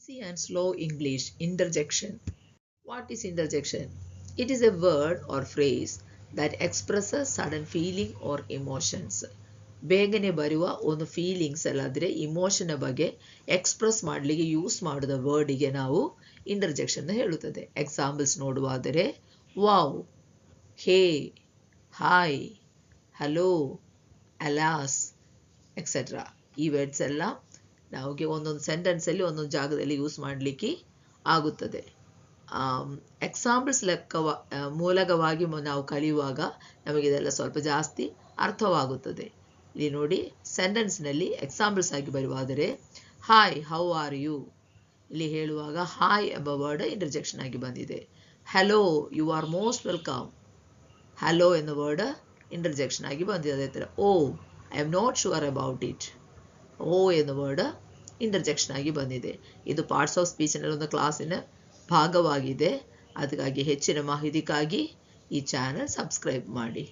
Easy and slow English. Interjection. What is interjection? It is a word or phrase that expresses sudden feeling or emotions. ಬೇಗನೆ ಬರುವ ಒಂದು feelings ಅಲ್ಲಾದರೆ emotion ಬಗ್ಗೆ express ಮಾಡಲಿಕ್ಕೆ use ಮಾಡಿದ ವರ್ಡಿಗೆ ನಾವು interjection ಹೇಳುತ್ತದೆ. Examples ನೋಡುವಾದರೆ wow, ಹೇ, hi, hello, alas etcetera. ಈ words ಎಲ್ಲ ನಮಗೆ ಒಂದೊಂದು ಸೆಂಟೆನ್ಸಲ್ಲಿ ಒಂದೊಂದು ಜಾಗದಲ್ಲಿ ಯೂಸ್ ಮಾಡಲಿಕ್ಕೆ ಆಗುತ್ತದೆ. ಎಕ್ಸಾಂಪಲ್ಸ್ ಮೂಲಕವಾಗಿ ನಾವು ಕಲಿಯುವಾಗ ನಮಗಿದೆಲ್ಲ ಸ್ವಲ್ಪ ಜಾಸ್ತಿ ಅರ್ಥವಾಗುತ್ತದೆ. ಇಲ್ಲಿ ನೋಡಿ, ಸೆಂಟೆನ್ಸ್ನಲ್ಲಿ ಎಕ್ಸಾಂಪಲ್ಸ್ ಆಗಿ ಬರುವಾದರೆ ಹಾಯ್, ಹೌ ಆರ್ ಯು, ಇಲ್ಲಿ ಹೇಳುವಾಗ ಹಾಯ್ ಎಂಬ ವರ್ಡ್ ಇಂಟರ್ಜೆಕ್ಷನ್ ಆಗಿ ಬಂದಿದೆ. Hello, you are most welcome, hello ಎನ್ನುವ ವರ್ಡ್ ಇಂಟರ್ಜೆಕ್ಷನ್ ಆಗಿ ಬಂದಿದೆ. ಅದೇ ಥರ oh, I am not sure about it, oh ಎನ್ನುವ ವರ್ಡ್ ಇಂಟರ್ಜೆಕ್ಷನ್ ಆಗಿ ಬಂದಿದೆ. ಇದು ಪಾರ್ಟ್ಸ್ ಆಫ್ ಸ್ಪೀಚ್ನಲ್ಲಿ ಒಂದು ಕ್ಲಾಸಿನ ಭಾಗವಾಗಿದೆ. ಅದಕ್ಕಾಗಿ ಹೆಚ್ಚಿನ ಮಾಹಿತಿಗಾಗಿ ಈ ಚಾನಲ್ ಸಬ್ಸ್ಕ್ರೈಬ್ ಮಾಡಿ.